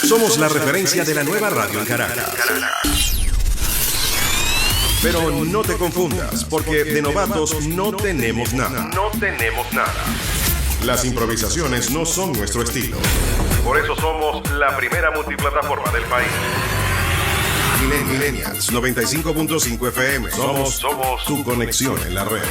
Somos la referencia de la nueva radio en Caracas. Pero no te confundas, porque de novatos no tenemos nada. Las improvisaciones no son nuestro estilo. Por eso somos la primera multiplataforma del país. Millennials 95.5 FM. Somos tu conexión en la red.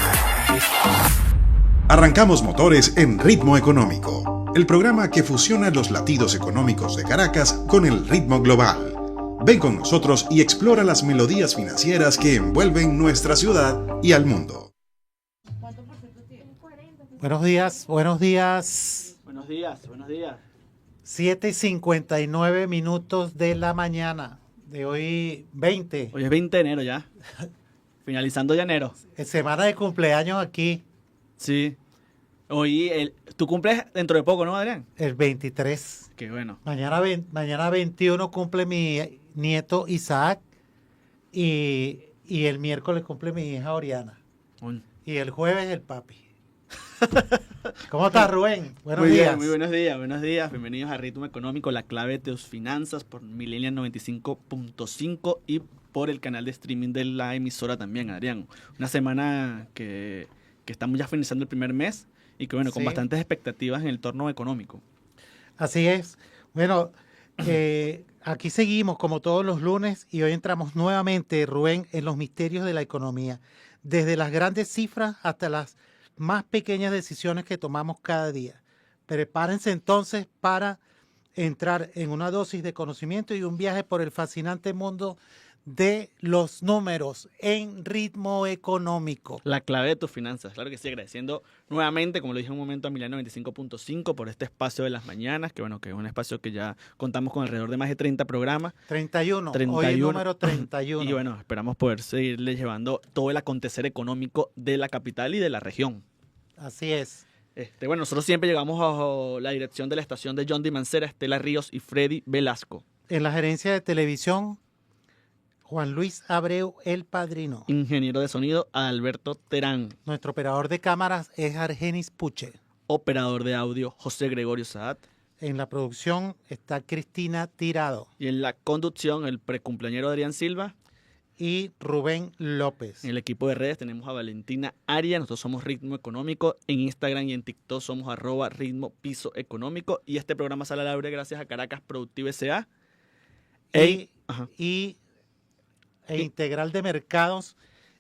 Arrancamos motores en Ritmo Económico, el programa que fusiona los latidos económicos de Caracas con el ritmo global. Ven con nosotros y explora las melodías financieras que envuelven nuestra ciudad y al mundo. Buenos días. 7:59 de la mañana de hoy 20. Hoy es 20 de enero ya, finalizando ya enero. Semana de cumpleaños aquí. Sí. Hoy, tú cumples dentro de poco, ¿no, Adrián? El 23. Qué bueno. Mañana 21 cumple mi nieto Isaac y el miércoles cumple mi hija Oriana. Y el jueves el papi. ¿Cómo estás, Rubén? Buenos días. Bien, muy buenos días. Bienvenidos a Ritmo Económico, la clave de tus finanzas por Millennial 95.5 y por el canal de streaming de la emisora también, Adrián. Una semana que estamos ya finalizando el primer mes y que, bueno, con bastantes expectativas en el entorno económico. Así es. Bueno, aquí seguimos como todos los lunes y hoy entramos nuevamente, Rubén, en los misterios de la economía, desde las grandes cifras hasta las más pequeñas decisiones que tomamos cada día. Prepárense entonces para entrar en una dosis de conocimiento y un viaje por el fascinante mundo de los números en Ritmo Económico. La clave de tus finanzas, claro que sí, agradeciendo nuevamente, como lo dije en un momento, a Millennial 95.5 por este espacio de las mañanas, que bueno, que es un espacio que ya contamos con alrededor de más de 30 programas. 31, hoy el número 31. Y bueno, esperamos poder seguirle llevando todo el acontecer económico de la capital y de la región. Así es. Bueno, nosotros siempre llegamos bajo la dirección de la estación de John Di Mancera, Estela Ríos y Freddy Velasco. En la gerencia de televisión, Juan Luis Abreu, el padrino. Ingeniero de sonido, Alberto Terán. Nuestro operador de cámaras es Argenis Puche. Operador de audio, José Gregorio Saad. En la producción está Cristina Tirado. Y en la conducción, el precumpleañero Adrián Silva. Y Rubén López. En el equipo de redes tenemos a Valentina Aria. Nosotros somos Ritmo Económico. En Instagram y en TikTok somos @Ritmo Piso Económico. Y este programa sale al aire gracias a Caracas Productiva S.A. E Integral de Mercados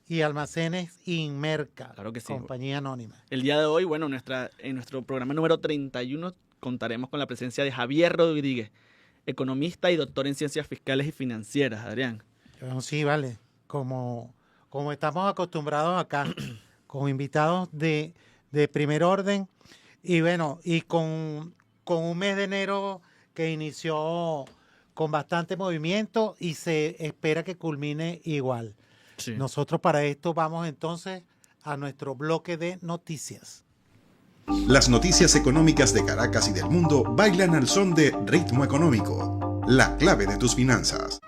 y Almacenes Inmerca. Claro que sí. Compañía anónima. El día de hoy, bueno, en nuestro programa número 31 contaremos con la presencia de Javier Rodríguez, economista y doctor en ciencias fiscales y financieras. Adrián. Bueno, sí, vale. Como estamos acostumbrados acá, con invitados de primer orden. Y bueno, y con un mes de enero que inició con bastante movimiento y se espera que culmine igual. Sí. Nosotros para esto vamos entonces a nuestro bloque de noticias. Las noticias económicas de Caracas y del mundo bailan al son de Ritmo Económico, la clave de tus finanzas.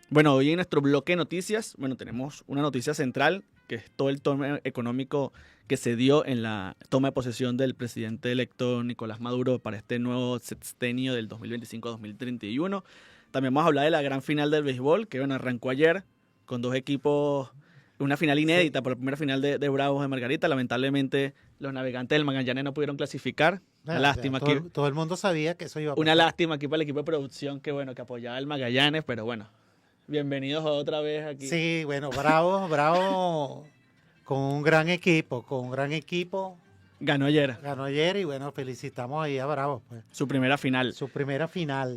Bueno, hoy en nuestro bloque de noticias, tenemos una noticia central, que es todo el tema económico que se dio en la toma de posesión del presidente electo Nicolás Maduro para este nuevo sexenio del 2025-2031. También vamos a hablar de la gran final del béisbol, que arrancó ayer con dos equipos, una final inédita por la primera final de Bravos de Margarita. Lamentablemente los navegantes del Magallanes no pudieron clasificar. Una lástima aquí. Todo el mundo sabía que eso iba a pasar. Una lástima aquí para el equipo de producción que apoyaba el Magallanes, pero bueno. Bienvenidos otra vez aquí. Sí, bueno, bravo, con un gran equipo. Ganó ayer y bueno, felicitamos ahí a Bravos. Pues. su primera final.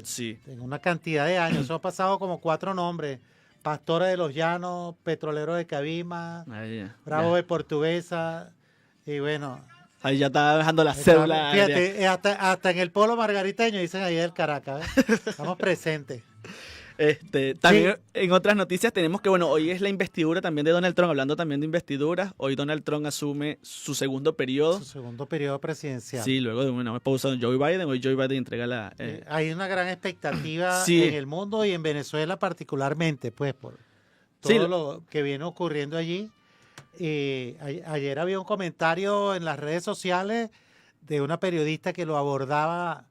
Sí. En una cantidad de años. Eso ha pasado como 4 nombres. Pastores de los Llanos, Petroleros de Cabima, Bravos de Portuguesa y bueno. Ahí ya está dejando la cédula. Fíjate, hasta en el polo margariteño dicen ahí del Caracas. Estamos presentes. También en otras noticias tenemos que, hoy es la investidura también de Donald Trump, hablando también de investiduras. Hoy Donald Trump asume su segundo periodo. Presidencial. Sí, luego de una pausa de Joe Biden. Hoy Joe Biden entrega la... Hay una gran expectativa en el mundo y en Venezuela particularmente, pues, por todo lo que viene ocurriendo allí. Ayer había un comentario en las redes sociales de una periodista que lo abordaba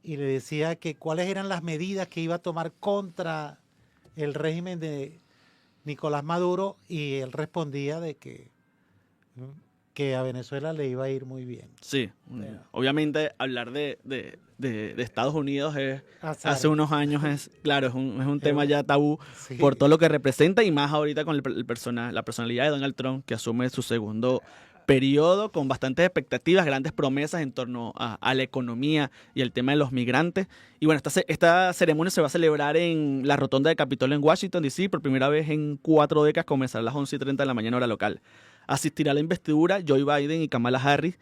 y le decía que cuáles eran las medidas que iba a tomar contra el régimen de Nicolás Maduro, y él respondía de que a Venezuela le iba a ir muy bien. Sí, Bueno, obviamente hablar de Estados Unidos azar. hace unos años claro, es un tema ya tabú Sí, por todo lo que representa y más ahorita con la personalidad de Donald Trump, que asume su segundo periodo con bastantes expectativas, grandes promesas en torno a la economía y el tema de los migrantes. Y bueno, esta ceremonia se va a celebrar en la rotonda de Capitolio en Washington, D.C. por primera vez en 4 décadas, comenzará a las 11:30 de la mañana hora local. Asistirá a la investidura Joe Biden y Kamala Harris,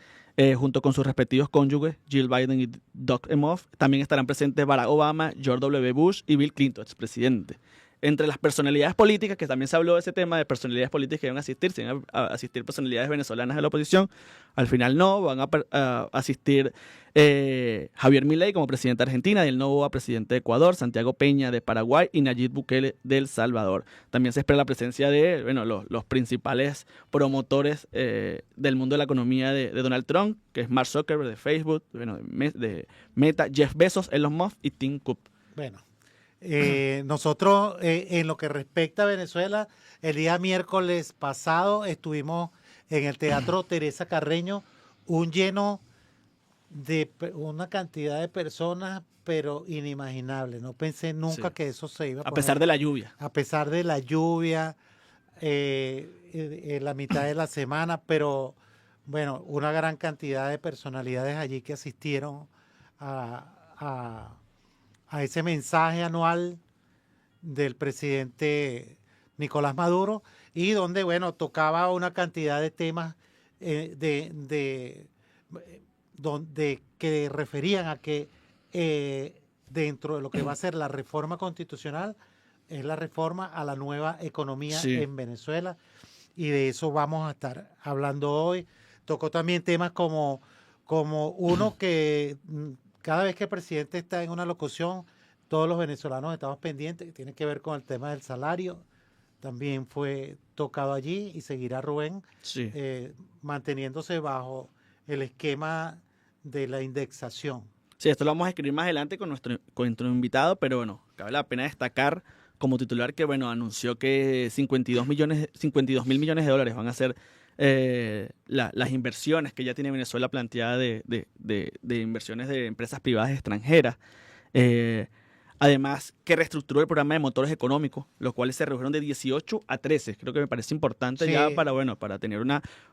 junto con sus respectivos cónyuges, Jill Biden y Doug Emhoff. También estarán presentes Barack Obama, George W. Bush y Bill Clinton, expresidente. Entre las personalidades políticas, que también se habló de ese tema de personalidades políticas que iban a asistir, se iban a asistir personalidades venezolanas de la oposición. Al final no, van a asistir Javier Milei como presidente de Argentina, Daniel Noboa, presidente de Ecuador, Santiago Peña de Paraguay y Nayib Bukele de El Salvador. También se espera la presencia de los principales promotores del mundo de la economía de Donald Trump, que es Mark Zuckerberg de Facebook, de Meta, Jeff Bezos, Elon Musk y Tim Cook. bueno. Nosotros, en lo que respecta a Venezuela, el día miércoles pasado estuvimos en el Teatro Teresa Carreño, un lleno de una cantidad de personas, pero inimaginable. No pensé nunca Sí. que eso se iba a A poner. pesar de la lluvia. A pesar de la lluvia, en la mitad de la semana, pero bueno, una gran cantidad de personalidades allí que asistieron a ese mensaje anual del presidente Nicolás Maduro, y donde, bueno, tocaba una cantidad de temas donde que referían a que dentro de lo que va a ser la reforma constitucional es la reforma a la nueva economía Sí. en Venezuela, y de eso vamos a estar hablando hoy. Tocó también temas como uno que cada vez que el presidente está en una locución, todos los venezolanos estamos pendientes, que tiene que ver con el tema del salario. También fue tocado allí, y seguirá Rubén Sí. manteniéndose bajo el esquema de la indexación. Sí, esto lo vamos a escribir más adelante con nuestro invitado, pero bueno, cabe la pena destacar como titular que, bueno, anunció que 52 mil millones de dólares van a ser las inversiones que ya tiene Venezuela planteada de inversiones de empresas privadas extranjeras. Además, que reestructuró el programa de motores económicos, los cuales se redujeron de 18 a 13. Creo que me parece importante Sí. ya para tener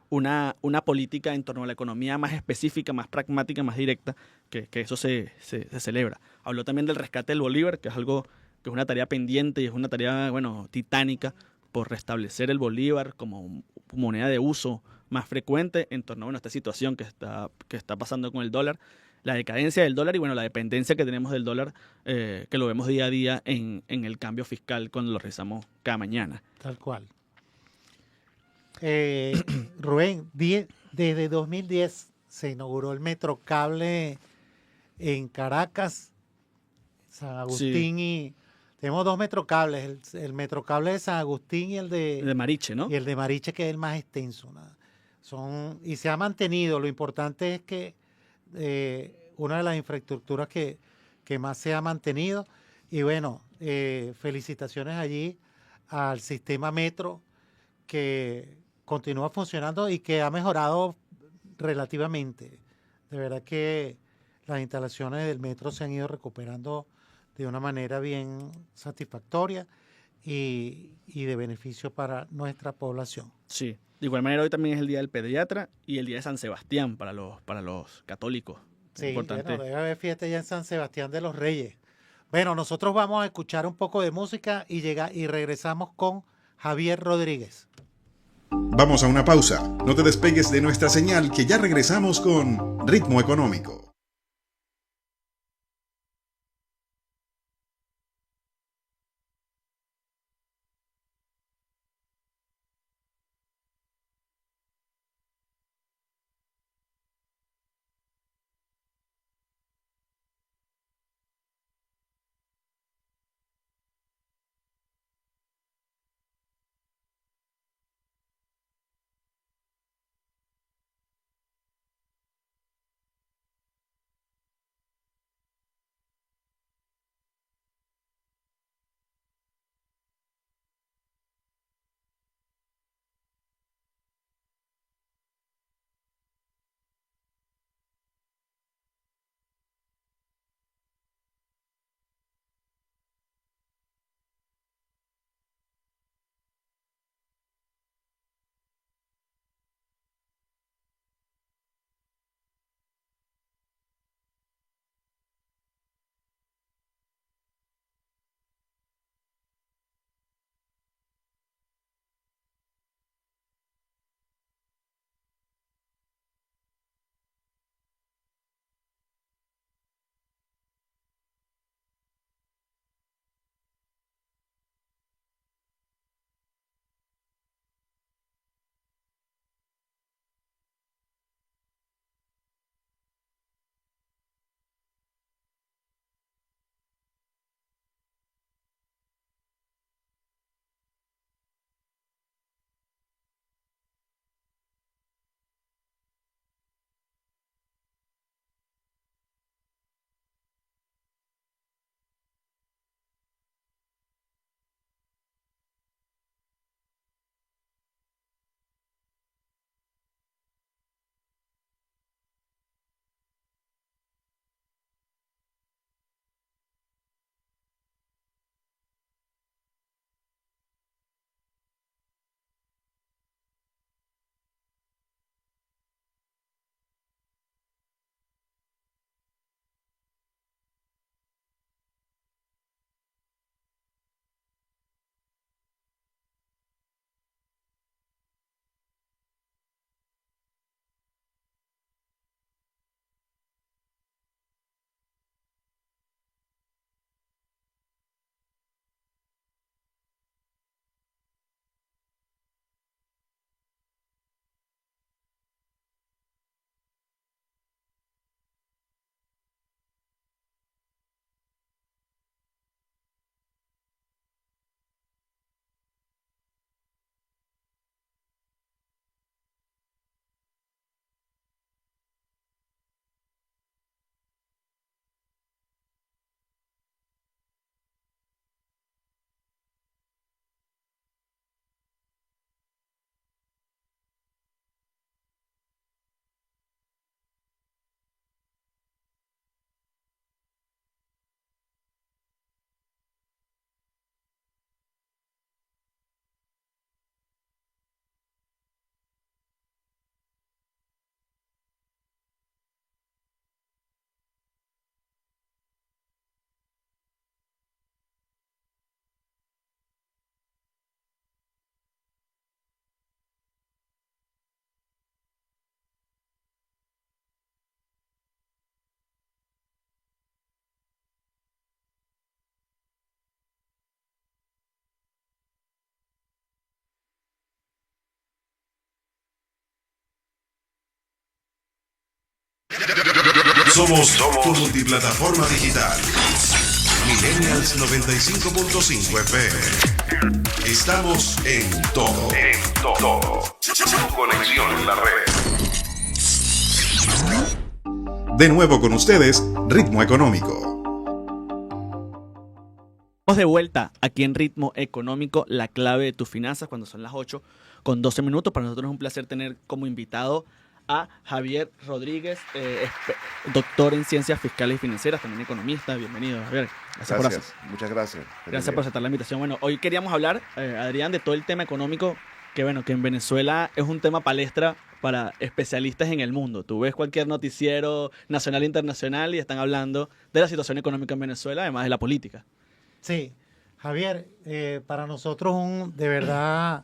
una política en torno a la economía más específica, más pragmática, más directa, que eso se celebra. Habló también del rescate del Bolívar, que es algo que es una tarea pendiente y es una tarea, bueno, titánica por restablecer el Bolívar como moneda de uso más frecuente en torno a esta situación que está pasando con el dólar, la decadencia del dólar y, bueno, la dependencia que tenemos del dólar, que lo vemos día a día en el cambio fiscal cuando lo revisamos cada mañana. Tal cual. Rubén, desde 2010 se inauguró el Metrocable en Caracas, San Agustín, y tenemos dos Metrocables, el Metrocable de San Agustín y el De Mariche, ¿no? y el de Mariche, que es el más extenso, ¿no? Y se ha mantenido. Lo importante es que una de las infraestructuras que más se ha mantenido, y bueno, felicitaciones allí al sistema Metro, que continúa funcionando y que ha mejorado relativamente. De verdad que las instalaciones del metro se han ido recuperando de una manera bien satisfactoria y de beneficio para nuestra población. Sí. De igual manera, hoy también es el Día del Pediatra y el Día de San Sebastián para los católicos. Sí, Importante. bueno, debe haber fiesta ya en San Sebastián de los Reyes. Bueno, nosotros vamos a escuchar un poco de música y regresamos con Javier Rodríguez. Vamos a una pausa. No te despegues de nuestra señal, que ya regresamos con Ritmo Económico. somos tu multiplataforma digital. Millennials 95.5 FM. Estamos en todo. Tu conexión en la red. De nuevo con ustedes, Ritmo Económico. Estamos de vuelta aquí en Ritmo Económico, la clave de tus finanzas, cuando son las 8:12. Para nosotros es un placer tener como invitado a Javier Rodríguez, doctor en Ciencias Fiscales y Financieras, también economista. Bienvenido, Javier. Muchas gracias. Gracias por aceptar la invitación. Bueno, hoy queríamos hablar, Adrián, de todo el tema económico, que en Venezuela es un tema palestra para especialistas en el mundo. Tú ves cualquier noticiero nacional e internacional y están hablando de la situación económica en Venezuela, además de la política. Sí, Javier, para nosotros de verdad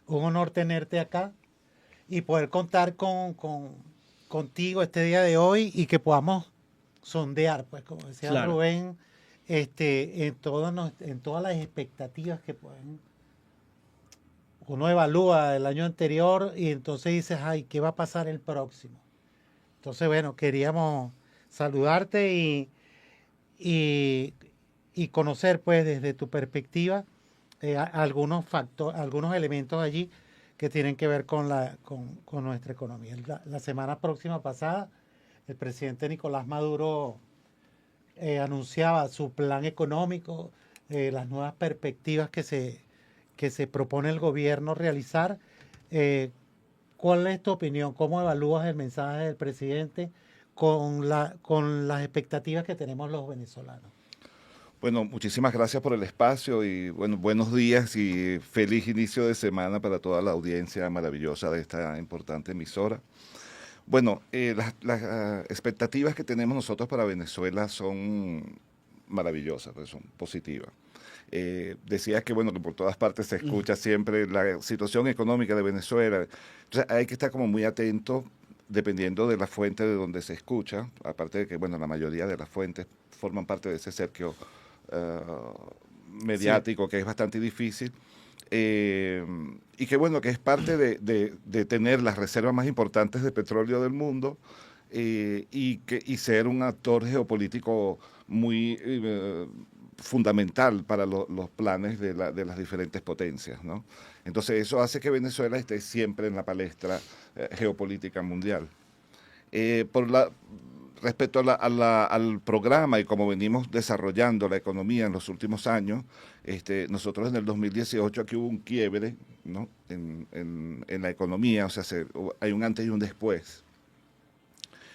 un honor tenerte acá y poder contar contigo este día de hoy y que podamos sondear, pues como decía Claro. Rubén, en todas las expectativas que uno evalúa el año anterior y entonces dices, ay, ¿qué va a pasar el próximo? Entonces, bueno, queríamos saludarte y conocer, pues, desde tu perspectiva, algunos elementos allí que tienen que ver con nuestra economía. La semana próxima pasada, el presidente Nicolás Maduro anunciaba su plan económico, las nuevas perspectivas que se propone el gobierno realizar. ¿Cuál es tu opinión? ¿Cómo evalúas el mensaje del presidente con las expectativas que tenemos los venezolanos? Bueno, muchísimas gracias por el espacio y bueno, buenos días y feliz inicio de semana para toda la audiencia maravillosa de esta importante emisora. Bueno, las expectativas que tenemos nosotros para Venezuela son maravillosas, pues son positivas. Decías que bueno, que por todas partes se escucha siempre la situación económica de Venezuela. Entonces hay que estar como muy atento dependiendo de la fuente de donde se escucha, aparte de que bueno, la mayoría de las fuentes forman parte de ese cerco mediático, que es bastante difícil, y que bueno, que es parte de tener las reservas más importantes de petróleo del mundo, y ser un actor geopolítico muy fundamental para los planes de las diferentes potencias, ¿no? Entonces eso hace que Venezuela esté siempre en la palestra geopolítica mundial. Respecto al programa y cómo venimos desarrollando la economía en los últimos años, nosotros en el 2018 aquí hubo un quiebre, ¿no? en la economía, o sea, hay un antes y un después,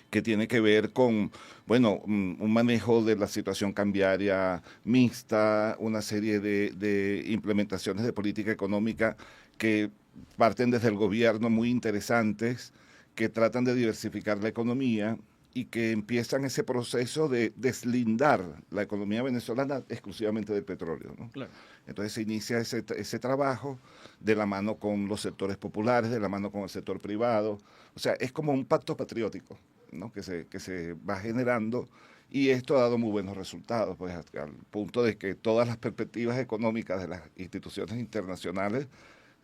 que tiene que ver con, bueno, un manejo de la situación cambiaria mixta, una serie de implementaciones de política económica que parten desde el gobierno muy interesantes, que tratan de diversificar la economía y que empiezan ese proceso de deslindar la economía venezolana exclusivamente del petróleo, ¿no? Claro. Entonces se inicia ese trabajo de la mano con los sectores populares, de la mano con el sector privado. O sea, es como un pacto patriótico, ¿no? que se va generando, y esto ha dado muy buenos resultados, pues al punto de que todas las perspectivas económicas de las instituciones internacionales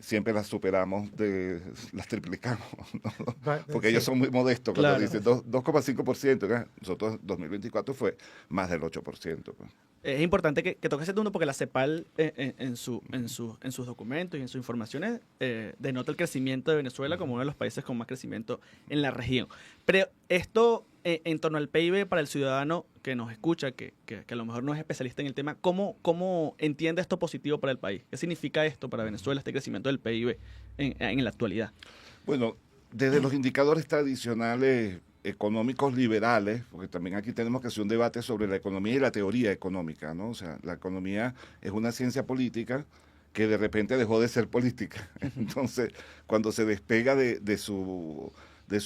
siempre las superamos, las triplicamos, ¿no? Porque ellos son muy modestos cuando dicen 2,5%, ¿no? Nosotros 2024 fue más del 8%. Pues. Es importante que toques ese punto porque la CEPAL en sus documentos y en sus informaciones denota el crecimiento de Venezuela como uno de los países con más crecimiento en la región. Pero esto en torno al PIB para el ciudadano que nos escucha, que a lo mejor no es especialista en el tema, ¿cómo entiende esto positivo para el país? ¿Qué significa esto para Venezuela, este crecimiento del PIB en la actualidad? Bueno, desde los indicadores tradicionales económicos liberales, porque también aquí tenemos que hacer un debate sobre la economía y la teoría económica, ¿no? O sea, la economía es una ciencia política que de repente dejó de ser política. Entonces, cuando se despega de su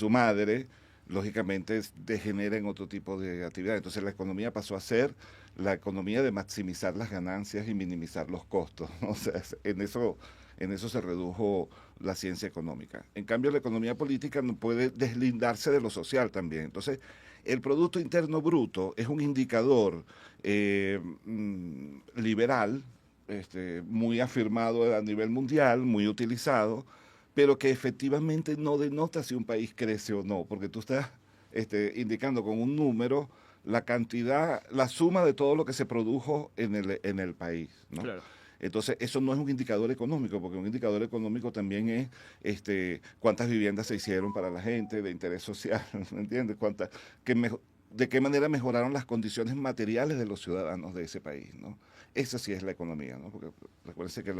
madre, lógicamente degenera en otro tipo de actividad. Entonces la economía pasó a ser la economía de maximizar las ganancias y minimizar los costos, ¿no? O sea, en eso se redujo la ciencia económica. En cambio, la economía política no puede deslindarse de lo social también. Entonces, el Producto Interno Bruto es un indicador liberal, muy afirmado a nivel mundial, muy utilizado, pero que efectivamente no denota si un país crece o no, porque tú estás indicando con un número la cantidad, la suma de todo lo que se produjo en el país, ¿no? Claro. Entonces, eso no es un indicador económico, porque un indicador económico también es cuántas viviendas se hicieron para la gente de interés social, ¿me entiendes? De qué manera mejoraron las condiciones materiales de los ciudadanos de ese país, ¿no? Esa sí es la economía, ¿no? Porque recuérdense que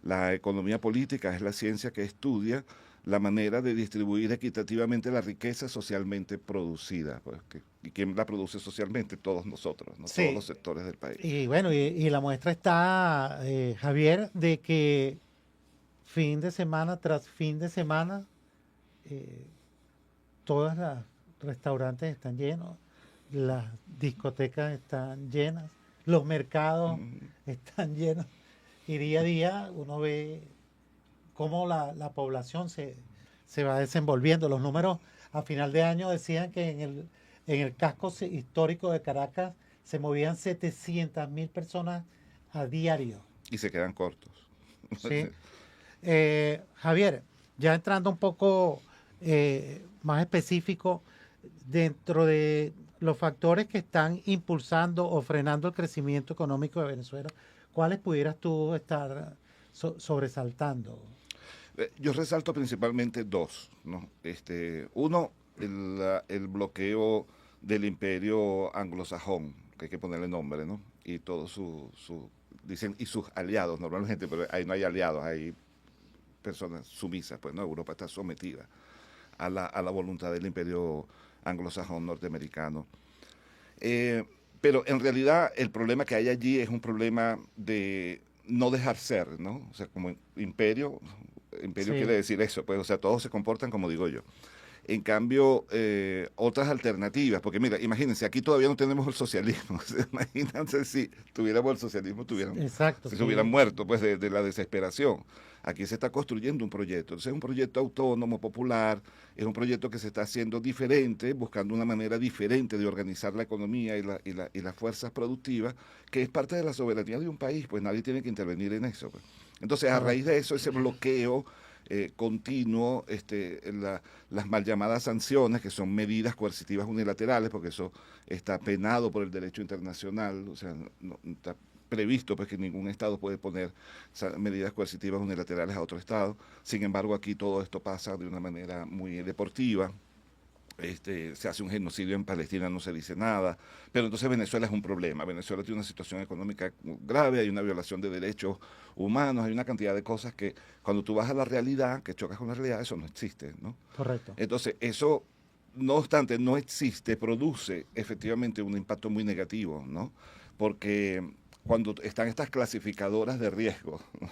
la economía política es la ciencia que estudia la manera de distribuir equitativamente la riqueza socialmente producida. Pues, ¿y quién la produce socialmente? Todos nosotros, ¿no? Sí. Todos los sectores del país. Y bueno, y la muestra está, Javier, de que fin de semana tras fin de semana, todos los restaurantes están llenos, las discotecas están llenas, los mercados están llenos, y día a día uno ve cómo la población se va desenvolviendo. Los números a final de año decían que en el casco histórico de Caracas se movían 700.000 personas a diario. Y se quedan cortos. ¿Sí? Javier, ya entrando un poco más específico, dentro de los factores que están impulsando o frenando el crecimiento económico de Venezuela, ¿cuáles pudieras tú estar sobresaltando? Yo resalto principalmente dos, ¿no? Uno, el bloqueo del imperio anglosajón, que hay que ponerle nombre, ¿no? Y todos dicen, y sus aliados normalmente, pero ahí no hay aliados, hay personas sumisas, pues, ¿no? Europa está sometida a la voluntad del imperio anglosajón norteamericano. Pero en realidad el problema que hay allí es un problema de no dejar ser, ¿no? O sea, como imperio Sí. quiere decir eso, pues, o sea, todos se comportan como digo yo. En cambio, otras alternativas, porque mira, imagínense, aquí todavía no tenemos el socialismo. Imagínense si tuviéramos el socialismo, Exacto, se sí. hubieran muerto pues de la desesperación. Aquí se está construyendo un proyecto. Entonces es un proyecto autónomo, popular, es un proyecto que se está haciendo diferente, buscando una manera diferente de organizar la economía y las fuerzas productivas, que es parte de la soberanía de un país, pues nadie tiene que intervenir en eso. Pues. Entonces, a raíz de eso, ese bloqueo continuo, las mal llamadas sanciones, que son medidas coercitivas unilaterales, porque eso está penado por el derecho internacional, o sea, no está previsto pues que ningún Estado puede poner medidas coercitivas unilaterales a otro Estado. Sin embargo, aquí todo esto pasa de una manera muy deportiva. Se hace un genocidio en Palestina, no se dice nada, pero entonces Venezuela es un problema. Venezuela tiene una situación económica grave, hay una violación de derechos humanos, hay una cantidad de cosas que cuando tú vas a la realidad, que chocas con la realidad, eso no existe, ¿no? Correcto. Entonces, eso, no obstante, no existe, produce efectivamente un impacto muy negativo, ¿no? Porque cuando están estas clasificadoras de riesgo, ¿no?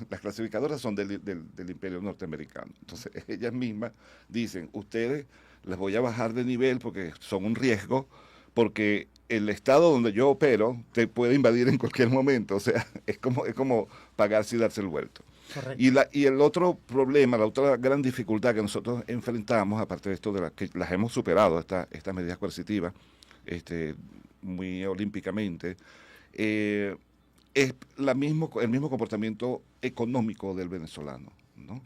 Las clasificadoras son del imperio norteamericano, entonces ellas mismas dicen, ustedes les voy a bajar de nivel porque son un riesgo, porque el estado donde yo opero te puede invadir en cualquier momento, o sea, es como pagarse y darse el vuelto. Correcto. Y el otro problema, la otra gran dificultad que nosotros enfrentamos, aparte de esto de que las hemos superado, estas medidas coercitivas, muy olímpicamente, es el mismo comportamiento económico del venezolano, ¿no?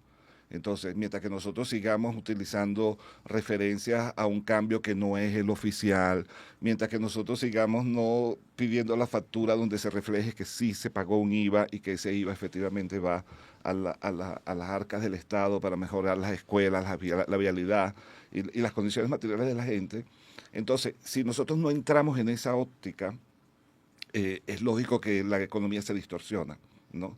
Entonces, mientras que nosotros sigamos utilizando referencias a un cambio que no es el oficial, mientras que nosotros sigamos no pidiendo la factura donde se refleje que sí se pagó un IVA y que ese IVA efectivamente va a las arcas del Estado para mejorar las escuelas, la vialidad y las condiciones materiales de la gente. Entonces, si nosotros no entramos en esa óptica, es lógico que la economía se distorsiona, ¿no?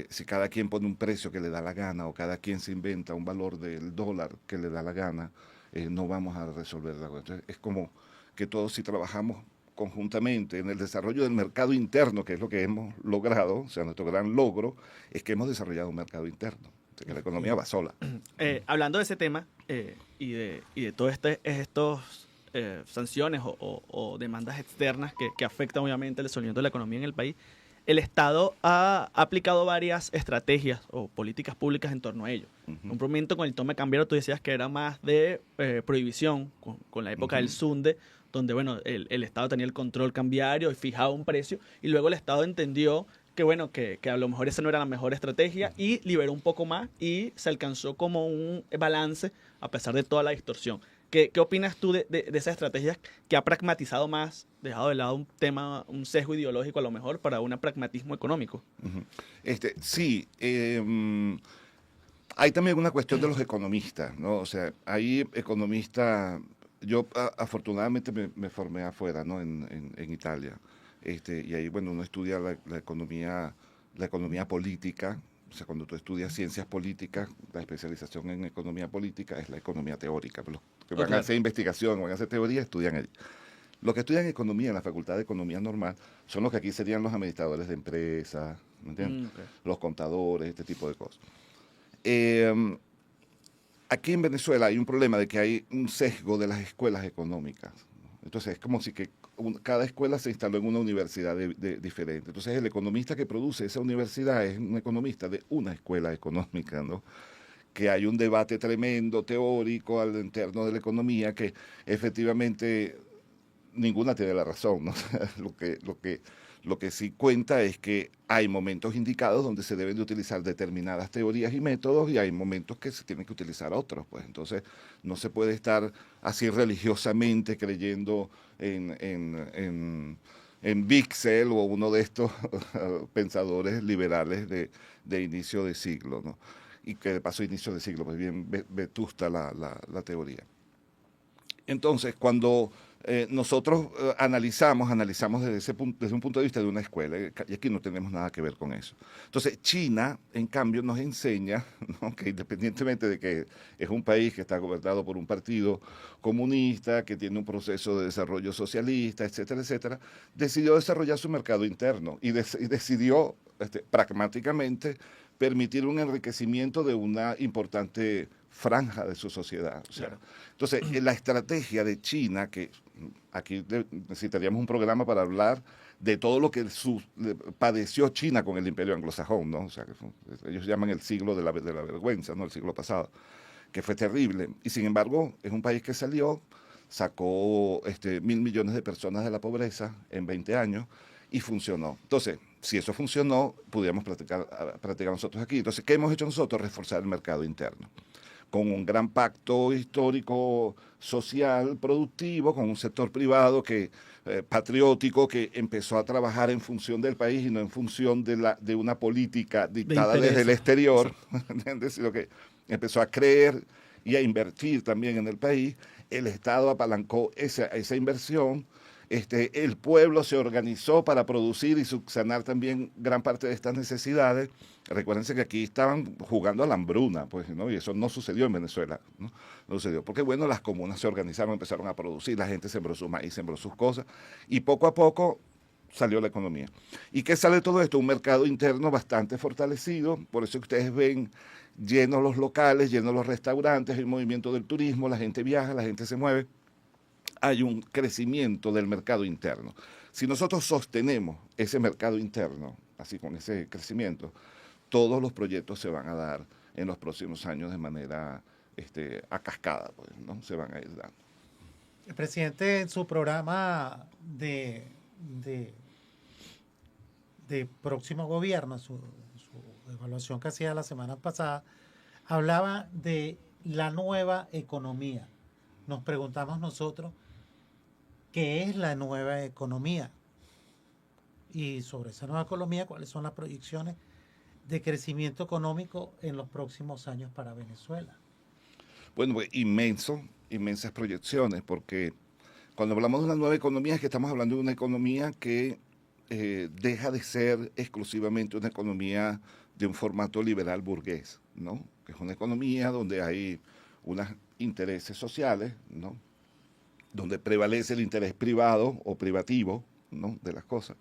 Si cada quien pone un precio que le da la gana o cada quien se inventa un valor del dólar que le da la gana, no vamos a resolver la cuestión. Es como que todos si trabajamos conjuntamente en el desarrollo del mercado interno, que es lo que hemos logrado, o sea, nuestro gran logro es que hemos desarrollado un mercado interno, o sea, que la economía va sola. Hablando de ese tema y de todas estos sanciones o demandas externas que afectan obviamente el desenvolvimiento de la economía en el país, el Estado ha aplicado varias estrategias o políticas públicas en torno a ello. Un momento con el toma cambiario tú decías que era más de prohibición, con la época del Sunde, donde bueno, el Estado tenía el control cambiario y fijaba un precio, y luego el Estado entendió que bueno, que a lo mejor esa no era la mejor estrategia y liberó un poco más y se alcanzó como un balance a pesar de toda la distorsión. ¿Qué opinas tú de esas estrategias que ha pragmatizado más, dejado de lado un sesgo ideológico a lo mejor para un pragmatismo económico? Ujú. Sí, hay también una cuestión de los economistas, ¿no? O sea, hay economistas, yo afortunadamente me formé afuera, ¿no? En Italia. Y ahí, bueno, uno estudia la economía política. O sea, cuando tú estudias ciencias políticas, la especialización en economía política es la economía teórica. Los que van a Claro. hacer investigación, van a hacer teoría, estudian allí. Los que estudian economía en la Facultad de Economía Normal son los que aquí serían los administradores de empresas, ¿me entiendes? Ok. Los contadores, este tipo de cosas. Eh, Aquí en Venezuela hay un problema de que hay un sesgo de las escuelas económicas, ¿no? Entonces es como si que cada escuela se instaló en una universidad diferente. Entonces el economista que produce esa universidad es un economista de una escuela económica, ¿no? Que hay un debate tremendo teórico al interno de la economía que efectivamente ninguna tiene la razón, ¿no? Lo que sí cuenta es que hay momentos indicados donde se deben de utilizar determinadas teorías y métodos y hay momentos que se tienen que utilizar otros, pues. Entonces no se puede estar así religiosamente creyendo en Wixel o uno de estos pensadores liberales de inicio de siglo, ¿no? Y que de paso inicio de siglo, pues bien vetusta la teoría. Entonces, cuando nosotros analizamos desde un punto de vista de una escuela, y aquí no tenemos nada que ver con eso. Entonces, China, en cambio, nos enseña, ¿no?, que independientemente de que es un país que está gobernado por un partido comunista, que tiene un proceso de desarrollo socialista, etcétera, etcétera, decidió desarrollar su mercado interno y decidió pragmáticamente permitir un enriquecimiento de una importante franja de su sociedad. O sea, Claro. entonces, la estrategia de China, que aquí necesitaríamos un programa para hablar de todo lo que padeció China con el imperio anglosajón, ¿no? O sea, ellos llaman el siglo de la vergüenza, ¿no? El siglo pasado, que fue terrible. Y sin embargo, es un país que sacó 1.000 millones de personas de la pobreza en 20 años y funcionó. Entonces, si eso funcionó, pudiéramos practicar nosotros aquí. Entonces, ¿qué hemos hecho nosotros? Reforzar el mercado interno con un gran pacto histórico, social, productivo, con un sector privado patriótico que empezó a trabajar en función del país y no en función de una política dictada desde el exterior, ¿entiendes? Sino que empezó a creer y a invertir también en el país. El Estado apalancó esa inversión. El pueblo se organizó para producir y subsanar también gran parte de estas necesidades. Recuérdense que aquí estaban jugando a la hambruna, pues, ¿no? Y eso no sucedió en Venezuela, ¿no? No sucedió. Porque, bueno, las comunas se organizaron, empezaron a producir, la gente sembró su maíz, sembró sus cosas, y poco a poco salió la economía. ¿Y qué sale de todo esto? Un mercado interno bastante fortalecido, por eso ustedes ven llenos los locales, llenos los restaurantes, el movimiento del turismo, la gente viaja, la gente se mueve. Hay un crecimiento del mercado interno. Si nosotros sostenemos ese mercado interno, así con ese crecimiento, todos los proyectos se van a dar en los próximos años de manera a cascada, pues, ¿no? Se van a ir dando. El presidente en su programa de próximo gobierno, su evaluación que hacía la semana pasada, hablaba de la nueva economía. Nos preguntamos nosotros, ¿qué es la nueva economía? Y sobre esa nueva economía, ¿cuáles son las proyecciones de crecimiento económico en los próximos años para Venezuela? Bueno, pues inmensas proyecciones, porque cuando hablamos de una nueva economía es que estamos hablando de una economía que deja de ser exclusivamente una economía de un formato liberal burgués, ¿no? Que es una economía donde hay unos intereses sociales, ¿no? Donde prevalece el interés privado o privativo, ¿no?, de las cosas.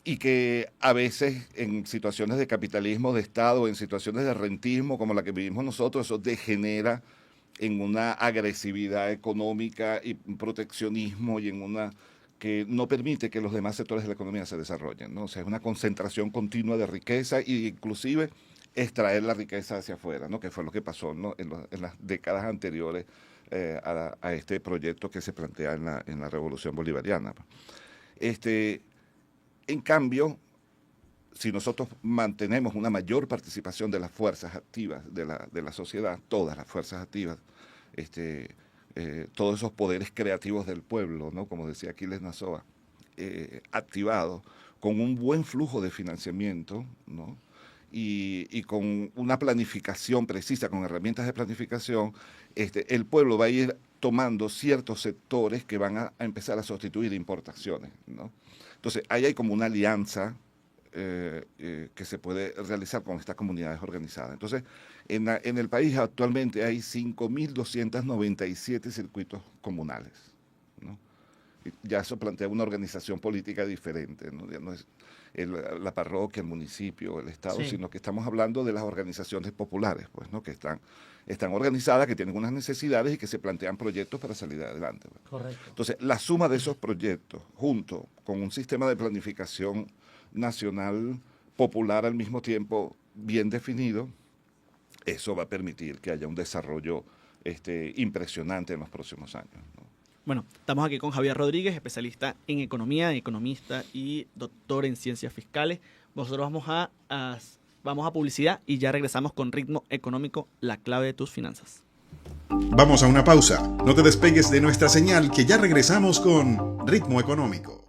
Y que a veces en situaciones de capitalismo de Estado, en situaciones de rentismo como la que vivimos nosotros, eso degenera en una agresividad económica y un proteccionismo y en una que no permite que los demás sectores de la economía se desarrollen, ¿no? O sea, es una concentración continua de riqueza e inclusive extraer la riqueza hacia afuera, ¿no?, que fue lo que pasó, ¿no?, en las décadas anteriores a este proyecto que se plantea en la Revolución Bolivariana. En cambio, si nosotros mantenemos una mayor participación de las fuerzas activas de la sociedad, todas las fuerzas activas, todos esos poderes creativos del pueblo, ¿no? Como decía Aquiles Nazoa, activados con un buen flujo de financiamiento, ¿no? Y con una planificación precisa, con herramientas de planificación, el pueblo va a ir tomando ciertos sectores que van a empezar a sustituir importaciones, ¿no? Entonces, ahí hay como una alianza que se puede realizar con estas comunidades organizadas. Entonces, en el país actualmente hay 5.297 circuitos comunales, ¿no? Ya eso plantea una organización política diferente, ¿no? Ya no es la parroquia, el municipio, el Estado, Sí. sino que estamos hablando de las organizaciones populares, pues, ¿no? Que están organizadas, que tienen unas necesidades y que se plantean proyectos para salir adelante, pues. Correcto. Entonces, la suma de esos proyectos, junto con un sistema de planificación nacional popular al mismo tiempo bien definido, eso va a permitir que haya un desarrollo impresionante en los próximos años, ¿no? Bueno, estamos aquí con Javier Rodríguez, especialista en economía, economista y doctor en ciencias fiscales. Nosotros vamos a publicidad y ya regresamos con Ritmo Económico, la clave de tus finanzas. Vamos a una pausa. No te despegues de nuestra señal que ya regresamos con Ritmo Económico.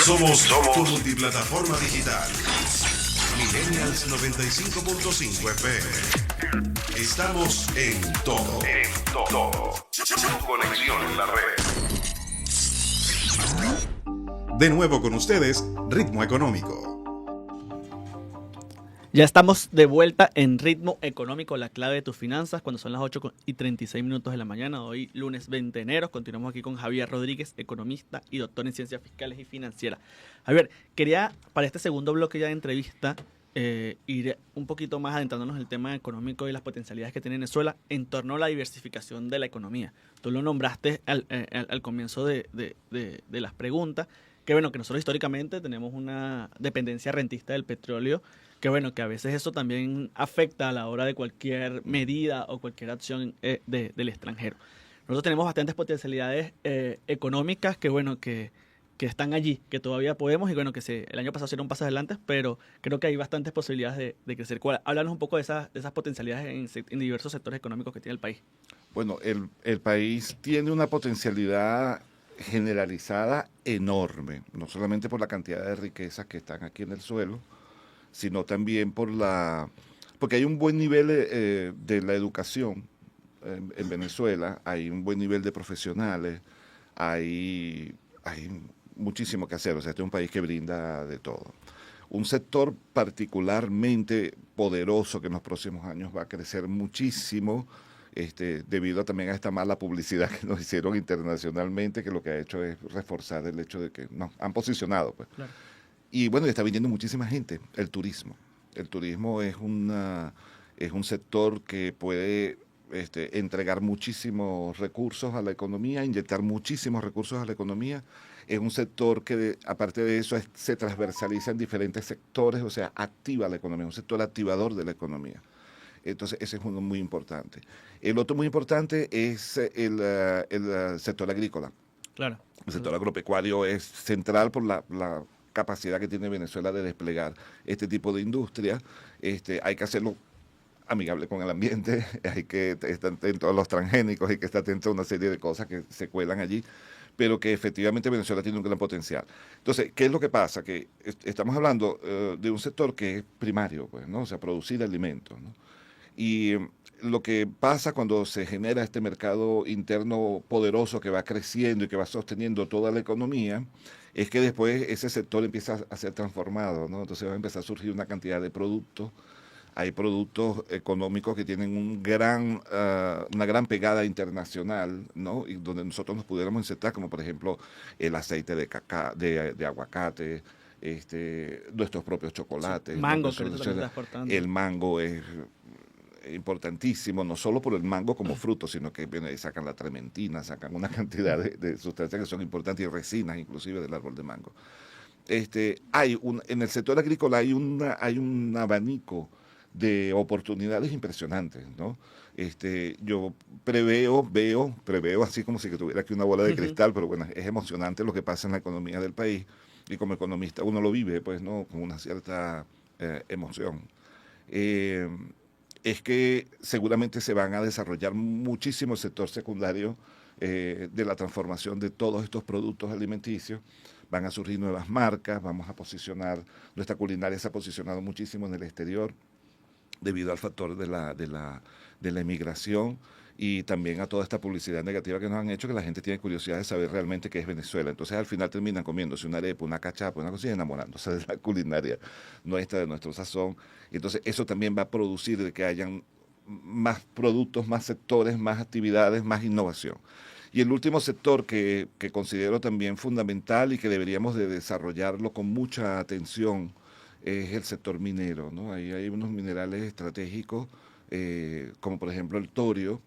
Somos tu multiplataforma digital. Millennials 95.5 FM. Estamos en todo. Conexión en la red. De nuevo con ustedes, Ritmo Económico. Ya estamos de vuelta en Ritmo Económico, la clave de tus finanzas, cuando son las 8:36 de la mañana. Hoy, lunes 20 de enero, continuamos aquí con Javier Rodríguez, economista y doctor en ciencias fiscales y financieras. Javier, quería para este segundo bloque ya de entrevista ir un poquito más adentrándonos en el tema económico y las potencialidades que tiene Venezuela en torno a la diversificación de la economía. Tú lo nombraste al comienzo de las preguntas, que bueno, que nosotros históricamente tenemos una dependencia rentista del petróleo, que bueno, que a veces eso también afecta a la hora de cualquier medida o cualquier acción del extranjero. Nosotros tenemos bastantes potencialidades económicas que bueno, que están allí, que todavía podemos, y bueno, el año pasado hicieron un paso adelante, pero creo que hay bastantes posibilidades de crecer. Háblanos un poco de esas potencialidades en diversos sectores económicos que tiene el país. Bueno, el país tiene una potencialidad generalizada enorme, no solamente por la cantidad de riquezas que están aquí en el suelo, sino también porque hay un buen nivel de la educación en Venezuela, hay un buen nivel de profesionales, hay muchísimo que hacer, o sea, este es un país que brinda de todo. Un sector particularmente poderoso que en los próximos años va a crecer muchísimo, debido también a esta mala publicidad que nos hicieron internacionalmente, que lo que ha hecho es reforzar el hecho de que nos han posicionado, pues. Claro. Y bueno, está viniendo muchísima gente, el turismo. El turismo es un sector que puede entregar muchísimos recursos a la economía, inyectar muchísimos recursos a la economía. Es un sector que, aparte de eso, se transversaliza en diferentes sectores, o sea, activa la economía, un sector activador de la economía. Entonces, ese es uno muy importante. El otro muy importante es el sector agrícola. Claro. El sector agropecuario es central por la capacidad que tiene Venezuela de desplegar este tipo de industria. Hay que hacerlo amigable con el ambiente, hay que estar atento a los transgénicos, hay que estar atento a una serie de cosas que se cuelan allí, pero que efectivamente Venezuela tiene un gran potencial. Entonces, ¿qué es lo que pasa? Que estamos hablando de un sector que es primario, pues, ¿no? O sea, producir alimentos, ¿no? Y lo que pasa cuando se genera este mercado interno poderoso que va creciendo y que va sosteniendo toda la economía, es que después ese sector empieza a ser transformado, ¿no? Entonces va a empezar a surgir una cantidad de productos. Hay productos económicos que tienen una gran pegada internacional, ¿no? Y donde nosotros nos pudiéramos insertar, como por ejemplo el aceite de aguacate, nuestros propios chocolates. Sí, mango, ¿no? que ahorita también está exportando. El mango es importantísimo, no solo por el mango como fruto, sino que bueno, sacan la trementina, sacan una cantidad de sustancias que son importantes y resinas inclusive del árbol de mango. En el sector agrícola hay un abanico de oportunidades impresionantes, ¿no? Yo preveo así como si que tuviera aquí una bola de cristal, pero bueno, es emocionante lo que pasa en la economía del país, y como economista uno lo vive, pues, ¿no? Con una cierta emoción. Es que seguramente se van a desarrollar muchísimo el sector secundario de la transformación de todos estos productos alimenticios. Van a surgir nuevas marcas, vamos a posicionar, nuestra culinaria se ha posicionado muchísimo en el exterior debido al factor de la emigración y también a toda esta publicidad negativa que nos han hecho, que la gente tiene curiosidad de saber realmente qué es Venezuela. Entonces al final terminan comiéndose una arepa, una cachapa, una cosa y enamorándose de la culinaria nuestra, de nuestro sazón. Entonces eso también va a producir de que hayan más productos, más sectores, más actividades, más innovación. Y el último sector que considero también fundamental y que deberíamos de desarrollarlo con mucha atención es el sector minero, ¿no? Ahí hay unos minerales estratégicos, como por ejemplo el torio,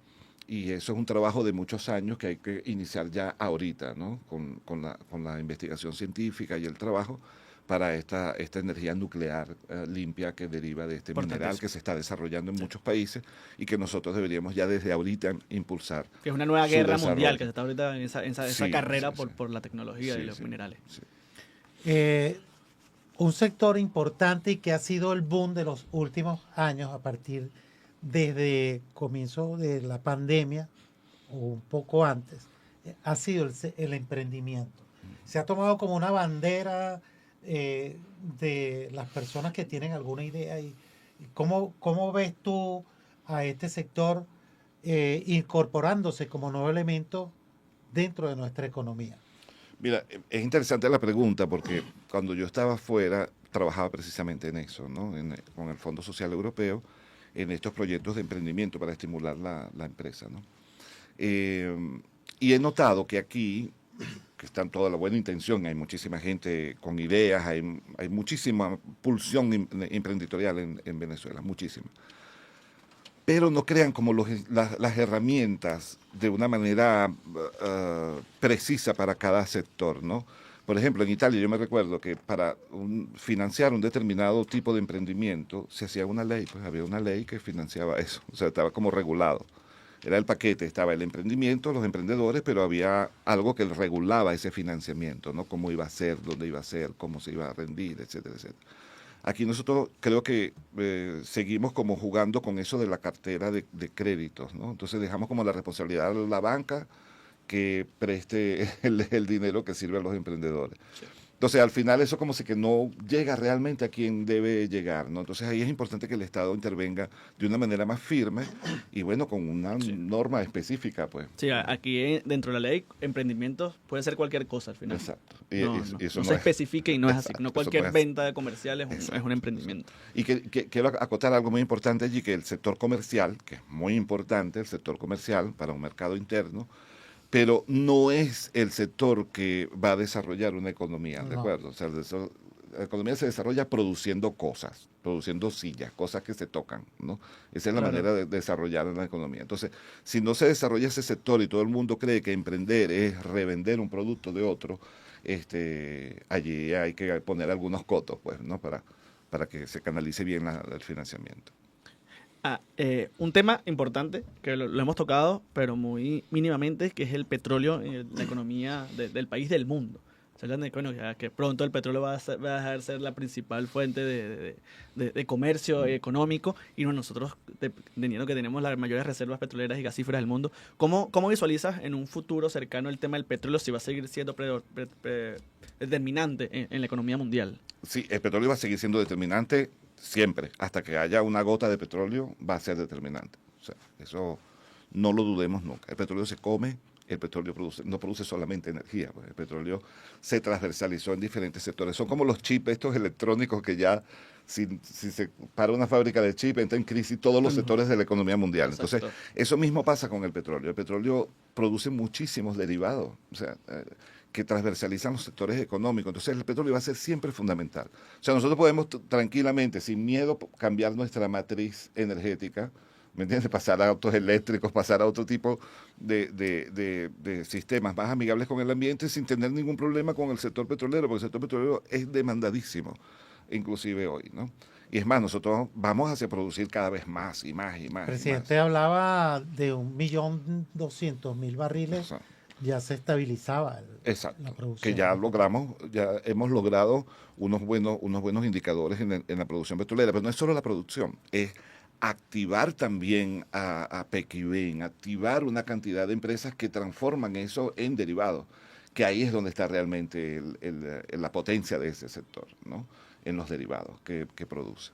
y eso es un trabajo de muchos años que hay que iniciar ya ahorita, ¿no? Con la investigación científica y el trabajo para esta energía nuclear limpia que deriva de este mineral que se está desarrollando en muchos países y que nosotros deberíamos ya desde ahorita impulsar. Que es una nueva guerra mundial que se está ahorita en esa carrera sí. por la tecnología y los minerales. Sí. Un sector importante y que ha sido el boom de los últimos años a partir desde comienzo de la pandemia o un poco antes, ha sido el emprendimiento. se ha tomado como una bandera de las personas que tienen alguna idea. ¿Y cómo ves tú a este sector incorporándose como nuevo elemento dentro de nuestra economía? Mira, es interesante la pregunta porque cuando yo estaba afuera trabajaba precisamente en eso, ¿no? Con el Fondo Social Europeo, en estos proyectos de emprendimiento para estimular la empresa, ¿no? Y he notado que aquí, que está en toda la buena intención, hay muchísima gente con ideas, hay muchísima pulsión emprendedorial en Venezuela, muchísima. Pero no crean como las herramientas de una manera precisa para cada sector, ¿no? Por ejemplo, en Italia yo me recuerdo que para financiar un determinado tipo de emprendimiento se hacía una ley, pues había una ley que financiaba eso, o sea, estaba como regulado. Era el paquete, estaba el emprendimiento, los emprendedores, pero había algo que regulaba ese financiamiento, ¿no? Cómo iba a ser, dónde iba a ser, cómo se iba a rendir, etcétera, etcétera. Aquí nosotros creo que seguimos como jugando con eso de la cartera de créditos, ¿no? Entonces dejamos como la responsabilidad de la banca que preste el dinero que sirve a los emprendedores. Sí. Entonces al final eso como si que no llega realmente a quien debe llegar, ¿no? Entonces ahí es importante que el Estado intervenga de una manera más firme y bueno, con una norma específica, pues. Sí, aquí dentro de la ley, emprendimientos puede ser cualquier cosa al final. Exacto. No se especifica y no es así. No cualquier venta comercial es un emprendimiento. Y quiero acotar algo muy importante allí, que el sector comercial, que es muy importante, el sector comercial para un mercado interno, pero no es el sector que va a desarrollar una economía, ¿de acuerdo? O sea, la economía se desarrolla produciendo cosas, produciendo sillas, cosas que se tocan, ¿no? Esa es la manera de desarrollar la economía. Entonces, si no se desarrolla ese sector y todo el mundo cree que emprender es revender un producto de otro, allí hay que poner algunos cotos, pues, ¿no? Para que se canalice bien el financiamiento. Un tema importante que lo hemos tocado, pero muy mínimamente, que es el petróleo en la economía del país, del mundo. Se habla de que pronto el petróleo va a dejar de ser la principal fuente de comercio económico y nosotros, teniendo que tenemos las mayores reservas petroleras y gasíferas del mundo, ¿cómo visualizas en un futuro cercano el tema del petróleo si va a seguir siendo determinante en la economía mundial? Sí, el petróleo va a seguir siendo determinante siempre, hasta que haya una gota de petróleo va a ser determinante. O sea, eso no lo dudemos nunca. El petróleo se come, el petróleo no produce solamente energía, pues el petróleo se transversalizó en diferentes sectores. Son como los chips estos electrónicos que ya, si se para una fábrica de chips, entra en crisis todos los sectores de la economía mundial. Exacto. Entonces, eso mismo pasa con el petróleo. El petróleo produce muchísimos derivados, o sea, que transversalizan los sectores económicos. Entonces el petróleo va a ser siempre fundamental. O sea, nosotros podemos tranquilamente, sin miedo, cambiar nuestra matriz energética, ¿me entiendes? Pasar a autos eléctricos, pasar a otro tipo de sistemas más amigables con el ambiente sin tener ningún problema con el sector petrolero, porque el sector petrolero es demandadísimo, inclusive hoy, ¿no? Y es más, nosotros vamos hacia producir cada vez más y más y más. El presidente hablaba de 1.200.000 barriles. Exacto. Ya se estabilizaba la producción. Que ya hemos logrado unos buenos indicadores en la producción petrolera, pero no es solo la producción, es activar también a PECIBEN, activar una cantidad de empresas que transforman eso en derivados, que ahí es donde está realmente la potencia de ese sector, ¿no? En los derivados que produce.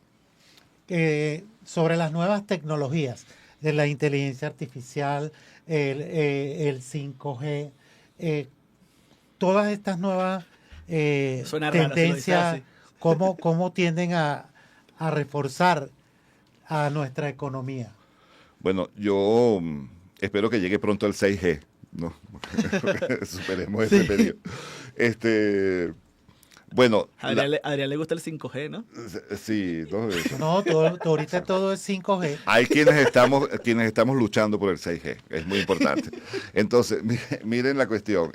Sobre las nuevas tecnologías, de la inteligencia artificial, el 5G, todas estas nuevas tendencias, ¿cómo tienden a reforzar a nuestra economía? Bueno, yo espero que llegue pronto el 6G, ¿no? Superemos ese periodo. Bueno, a Adrián le gusta el 5G, ¿no? Sí. No, ahorita todo es 5G. Hay quienes estamos luchando por el 6G, es muy importante. Entonces, miren la cuestión.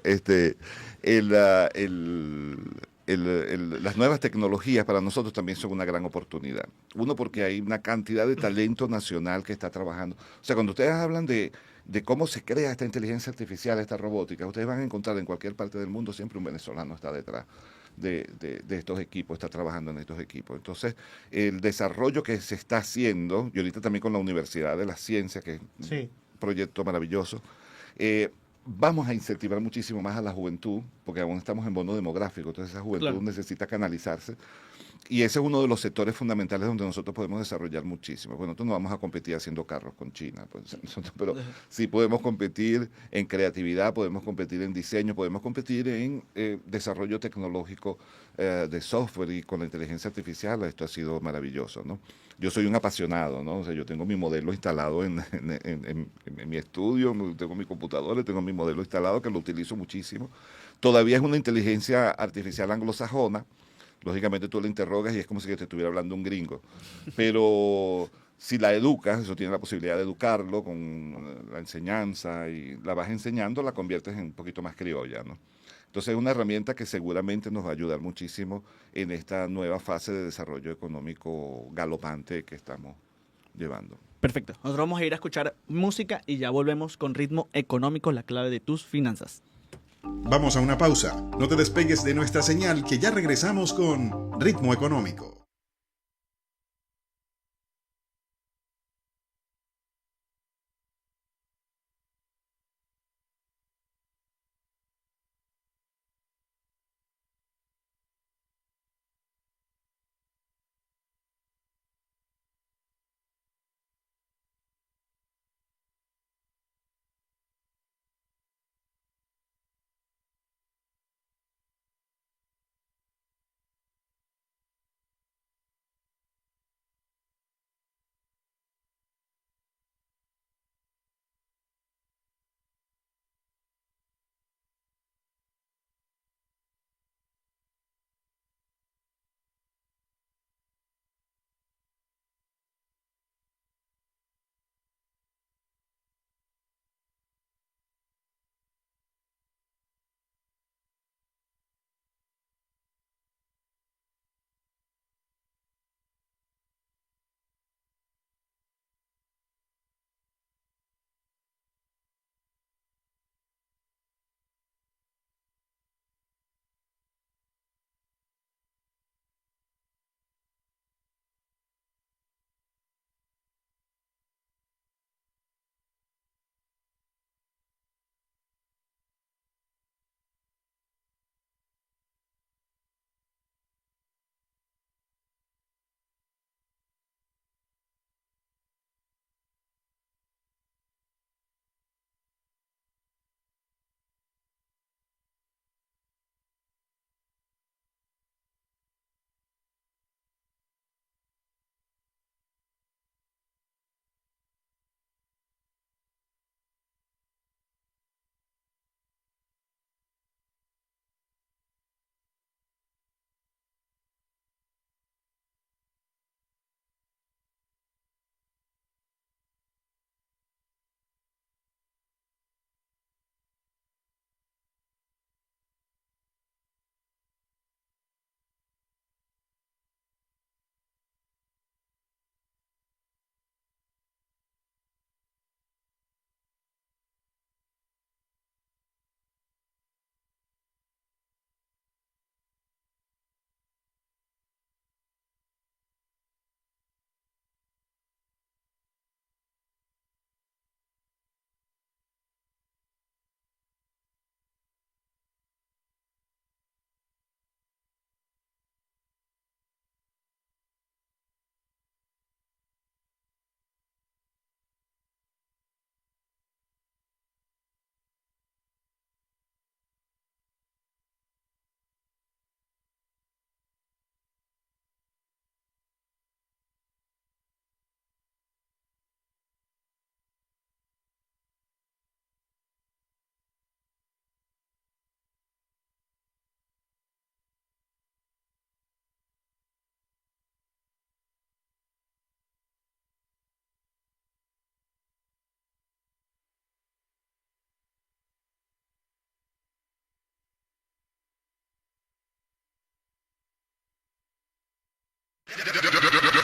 Las nuevas tecnologías para nosotros también son una gran oportunidad. Uno, porque hay una cantidad de talento nacional que está trabajando. O sea, cuando ustedes hablan de cómo se crea esta inteligencia artificial, esta robótica, ustedes van a encontrar en cualquier parte del mundo siempre un venezolano está detrás de estos equipos, está trabajando en estos equipos. Entonces, el desarrollo que se está haciendo, y ahorita también con la Universidad de las Ciencias, que es un proyecto maravilloso, vamos a incentivar muchísimo más a la juventud, porque aún estamos en bono demográfico, entonces esa juventud Claro. necesita canalizarse. Y ese es uno de los sectores fundamentales donde nosotros podemos desarrollar muchísimo. Bueno, nosotros no vamos a competir haciendo carros con China, pues, pero sí podemos competir en creatividad, podemos competir en diseño, podemos competir en desarrollo tecnológico de software y con la inteligencia artificial. Esto ha sido maravilloso, ¿no? Yo soy un apasionado, ¿no? O sea, yo tengo mi modelo instalado en mi estudio, tengo mi computadora, tengo mi modelo instalado que lo utilizo muchísimo. Todavía es una inteligencia artificial anglosajona. Lógicamente tú le interrogas y es como si te estuviera hablando un gringo. Pero si la educas, eso tiene la posibilidad de educarlo con la enseñanza y la vas enseñando, la conviertes en un poquito más criolla, ¿no? Entonces es una herramienta que seguramente nos va a ayudar muchísimo en esta nueva fase de desarrollo económico galopante que estamos llevando. Perfecto. Nosotros vamos a ir a escuchar música y ya volvemos con Ritmo Económico, la clave de tus finanzas. Vamos a una pausa. No te despegues de nuestra señal que ya regresamos con Ritmo Económico.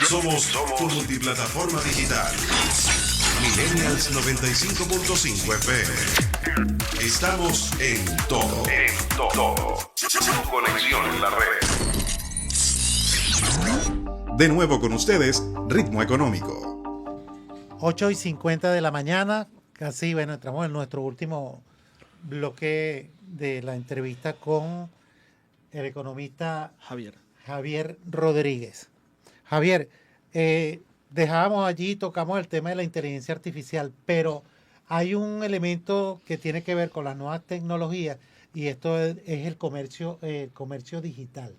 Somos tu multiplataforma digital. Millennials 95.5 FM. Estamos en todo. Tu conexión en la red. De nuevo con ustedes, Ritmo Económico. 8:50 de la mañana, casi, bueno, entramos en nuestro último bloque de la entrevista con el economista Javier. Javier Rodríguez. Javier, dejábamos allí, tocamos el tema de la inteligencia artificial, pero hay un elemento que tiene que ver con las nuevas tecnologías y esto es el comercio digital.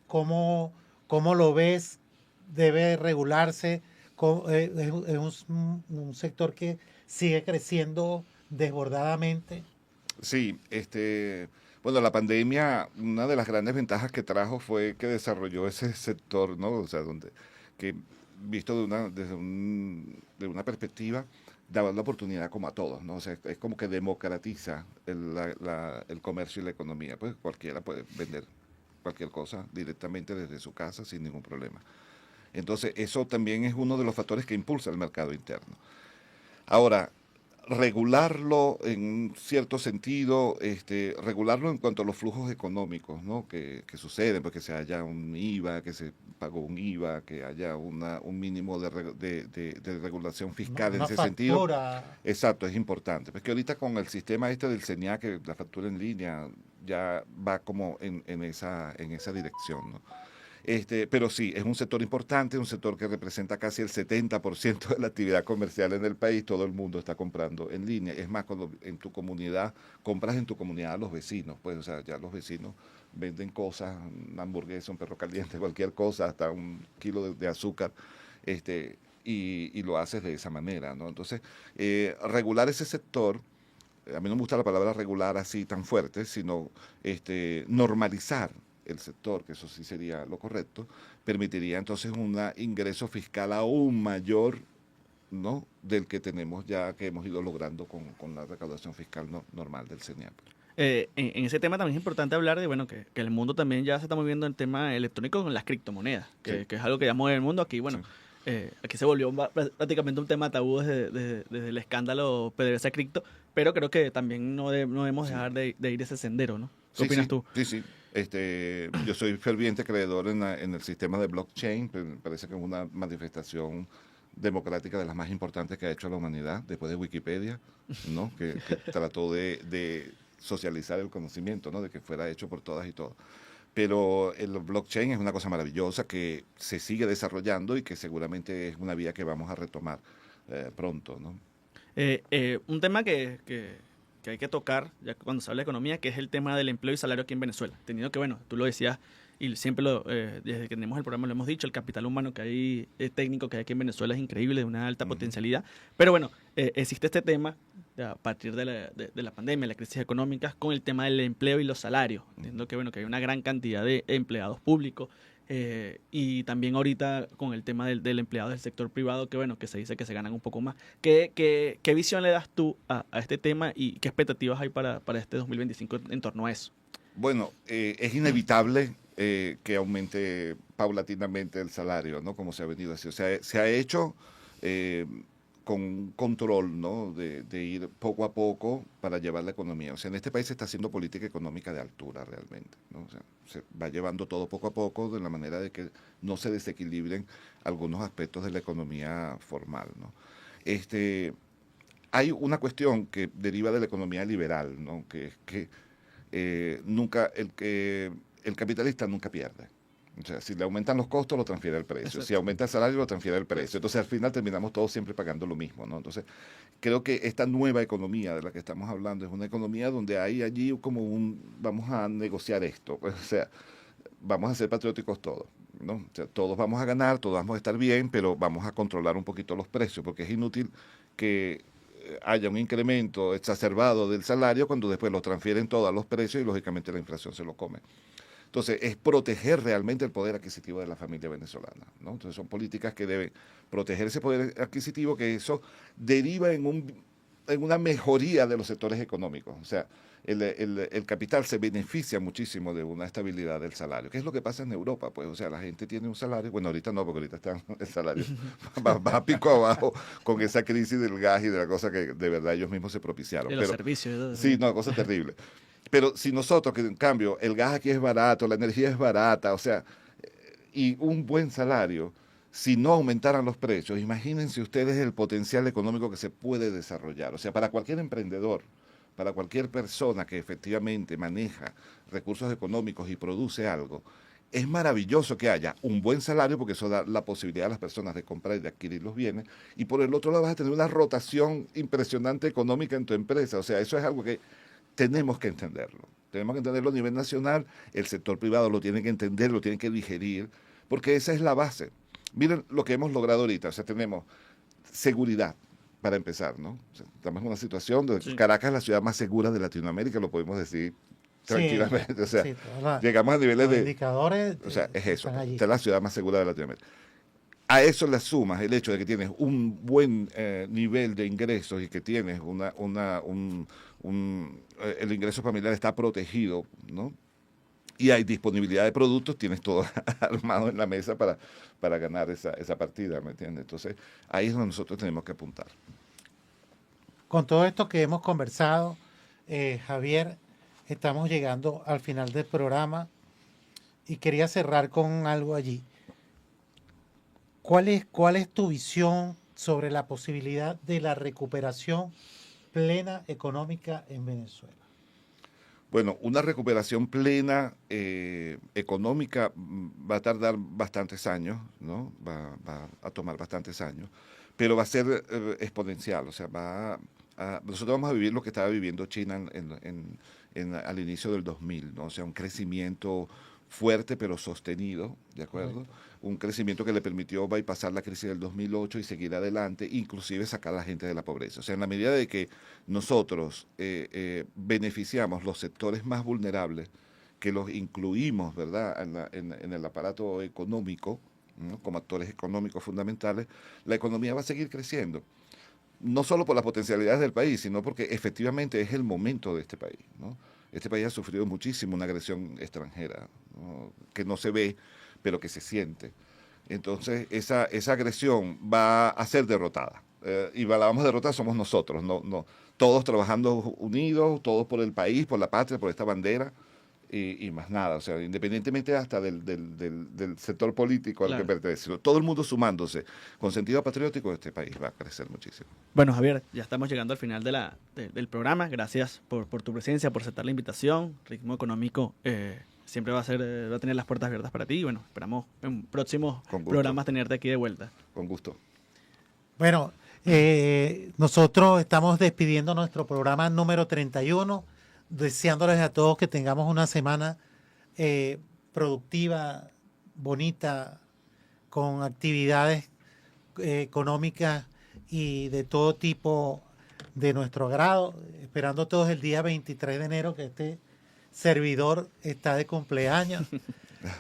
¿Cómo lo ves? ¿Debe regularse? ¿Es un sector que sigue creciendo desbordadamente? Sí, bueno, la pandemia, una de las grandes ventajas que trajo fue que desarrolló ese sector, ¿no? O sea, que visto de una perspectiva, daba la oportunidad como a todos, ¿no? O sea, es como que democratiza el comercio y la economía. Pues cualquiera puede vender cualquier cosa directamente desde su casa sin ningún problema. Entonces, eso también es uno de los factores que impulsa el mercado interno. Ahora, regularlo en un cierto sentido, regularlo en cuanto a los flujos económicos, ¿no? que suceden, porque se haya un IVA, que se pagó un IVA, que haya un mínimo de regulación fiscal en ese sentido. Exacto, es importante. Porque ahorita con el sistema del CENIAC, que la factura en línea ya va como en esa dirección, ¿no? Pero sí, es un sector importante, un sector que representa casi el 70% de la actividad comercial en el país. Todo el mundo está comprando en línea. Es más, cuando en tu comunidad, compras en tu comunidad a los vecinos, pues, o sea, ya los vecinos venden cosas, una hamburguesa, un perro caliente, cualquier cosa, hasta un kilo de azúcar, y lo haces de esa manera, ¿no? Entonces, regular ese sector, a mí no me gusta la palabra regular así tan fuerte, sino normalizar el sector, que eso sí sería lo correcto, permitiría entonces un ingreso fiscal aún mayor, ¿no?, del que tenemos ya, que hemos ido logrando con la recaudación fiscal normal del CENIAP. En ese tema también es importante hablar de, bueno, que el mundo también ya se está moviendo en el tema electrónico con las criptomonedas, que es algo que ya mueve el mundo. Aquí, bueno, aquí se volvió prácticamente un tema tabú desde el escándalo PDVSA Cripto, pero creo que también no debemos dejar de ir ese sendero, ¿no? ¿Qué opinas tú? Sí. Yo soy ferviente creedor en el sistema de blockchain. Me parece que es una manifestación democrática de las más importantes que ha hecho la humanidad, después de Wikipedia, ¿no? que trató de socializar el conocimiento, ¿no?, de que fuera hecho por todas y todos. Pero el blockchain es una cosa maravillosa que se sigue desarrollando y que seguramente es una vía que vamos a retomar pronto, ¿no? Un tema que hay que tocar, ya cuando se habla de economía, que es el tema del empleo y salario aquí en Venezuela. Teniendo que, bueno, tú lo decías, y siempre desde que tenemos el programa lo hemos dicho, el capital humano que hay, técnico que hay aquí en Venezuela es increíble, de una alta potencialidad. Pero bueno, existe este tema, a partir de la pandemia, la crisis económica, con el tema del empleo y los salarios. Entiendo que, bueno, que hay una gran cantidad de empleados públicos, y también ahorita con el tema del empleado del sector privado, que bueno, que se dice que se ganan un poco más. ¿Qué visión le das tú a este tema y qué expectativas hay para este 2025 en torno a eso? Bueno, es inevitable que aumente paulatinamente el salario, ¿no?, como se ha venido así. O sea, se ha hecho con un control, ¿no?, de ir poco a poco para llevar la economía. O sea, en este país se está haciendo política económica de altura realmente, ¿no? O sea, se va llevando todo poco a poco de la manera de que no se desequilibren algunos aspectos de la economía formal, ¿no? Hay una cuestión que deriva de la economía liberal, ¿no?, que es que el capitalista nunca pierde. O sea, si le aumentan los costos, lo transfiere el precio. Exacto. Si aumenta el salario, lo transfiere el precio. Entonces, al final terminamos todos siempre pagando lo mismo, ¿no? Entonces, creo que esta nueva economía de la que estamos hablando es una economía donde hay allí como vamos a negociar esto. Pues, o sea, vamos a ser patrióticos todos, ¿no? O sea, todos vamos a ganar, todos vamos a estar bien, pero vamos a controlar un poquito los precios, porque es inútil que haya un incremento exacerbado del salario cuando después lo transfieren todos a los precios y lógicamente la inflación se lo come. Entonces, es proteger realmente el poder adquisitivo de la familia venezolana, ¿no? Entonces, son políticas que deben proteger ese poder adquisitivo, que eso deriva en una mejoría de los sectores económicos. O sea, el capital se beneficia muchísimo de una estabilidad del salario. ¿Qué es lo que pasa en Europa? Pues, o sea, la gente tiene un salario, bueno, ahorita no, porque ahorita el salario va a pico abajo con esa crisis del gas y de la cosa que de verdad ellos mismos se propiciaron. De los servicios. Sí, no, cosa terrible. Pero si nosotros, que en cambio, el gas aquí es barato, la energía es barata, o sea, y un buen salario, si no aumentaran los precios, imagínense ustedes el potencial económico que se puede desarrollar. O sea, para cualquier emprendedor para cualquier persona que efectivamente maneja recursos económicos y produce algo, es maravilloso que haya un buen salario porque eso da la posibilidad a las personas de comprar y de adquirir los bienes, y por el otro lado vas a tener una rotación impresionante económica en tu empresa. O sea, eso es algo que tenemos que entenderlo. Tenemos que entenderlo a nivel nacional, el sector privado lo tiene que entender, lo tiene que digerir, porque esa es la base. Miren lo que hemos logrado ahorita, o sea, tenemos seguridad para empezar, ¿no? O sea, estamos en una situación donde Caracas es la ciudad más segura de Latinoamérica, lo podemos decir tranquilamente, sí, o sea, sí, llegamos a niveles de indicadores, o sea, es eso, esta es la ciudad más segura de Latinoamérica. A eso le sumas el hecho de que tienes un buen nivel de ingresos y que tienes el ingreso familiar está protegido, ¿no? Y hay disponibilidad de productos, tienes todo armado en la mesa para ganar esa partida, ¿me entiendes? Entonces, ahí es donde nosotros tenemos que apuntar. Con todo esto que hemos conversado, Javier, estamos llegando al final del programa y quería cerrar con algo allí. ¿Cuál es tu visión sobre la posibilidad de la recuperación plena económica en Venezuela? Bueno, una recuperación plena económica va a tardar bastantes años, ¿no? Va a tomar bastantes años, pero va a ser exponencial. O sea, nosotros vamos a vivir lo que estaba viviendo China al inicio del 2000, ¿no? O sea, un crecimiento fuerte pero sostenido, ¿de acuerdo? Un crecimiento que le permitió bypassar la crisis del 2008 y seguir adelante, inclusive sacar a la gente de la pobreza. O sea, en la medida de que nosotros beneficiamos los sectores más vulnerables, que los incluimos, ¿verdad?, en el aparato económico, ¿no?, como actores económicos fundamentales, la economía va a seguir creciendo. No solo por las potencialidades del país, sino porque efectivamente es el momento de este país, ¿no? Este país ha sufrido muchísimo una agresión extranjera, ¿no?, que no se ve, pero que se siente. Entonces, esa agresión va a ser derrotada. Y la vamos a derrotar somos nosotros, no todos trabajando unidos, todos por el país, por la patria, por esta bandera, y más nada. O sea, independientemente hasta del sector político al que pertenece, todo el mundo sumándose con sentido patriótico, este país va a crecer muchísimo. Bueno, Javier, ya estamos llegando al final del programa. Gracias por tu presencia, por aceptar la invitación. Ritmo Económico siempre va a tener las puertas abiertas para ti. Y bueno, esperamos en próximos programas tenerte aquí de vuelta. Con gusto. Bueno, nosotros estamos despidiendo nuestro programa número 31, deseándoles a todos que tengamos una semana productiva, bonita, con actividades económicas y de todo tipo de nuestro agrado, esperando todos el día 23 de enero que este servidor está de cumpleaños.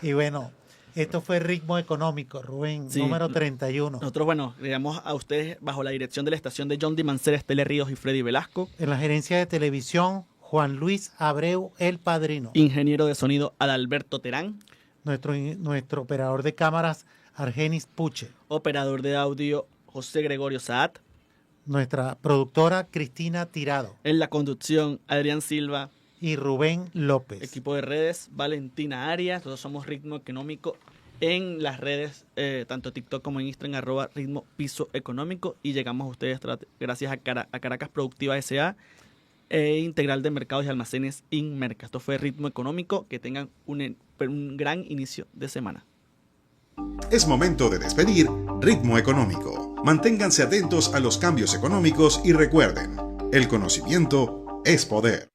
Y bueno, esto fue Ritmo Económico, Rubén, sí, número 31. Nosotros, bueno, llegamos a ustedes bajo la dirección de la estación de John Di Mancera, Estela Ríos y Freddy Velasco. En la gerencia de televisión, Juan Luis Abreu, el padrino. Ingeniero de sonido, Adalberto Terán. Nuestro operador de cámaras, Argenis Puche. Operador de audio, José Gregorio Saat. Nuestra productora, Cristina Tirado. En la conducción, Adrián Silva. Y Rubén López. Equipo de redes, Valentina Arias. Nosotros somos Ritmo Económico en las redes, tanto TikTok como en Instagram, @Ritmo Piso Económico. Y llegamos a ustedes gracias a Caracas Productiva S.A., Integral de Mercados y Almacenes Inmerca. Esto fue Ritmo Económico. Que tengan un gran inicio de semana. Es momento de despedir Ritmo Económico. Manténganse atentos a los cambios económicos y recuerden, el conocimiento es poder.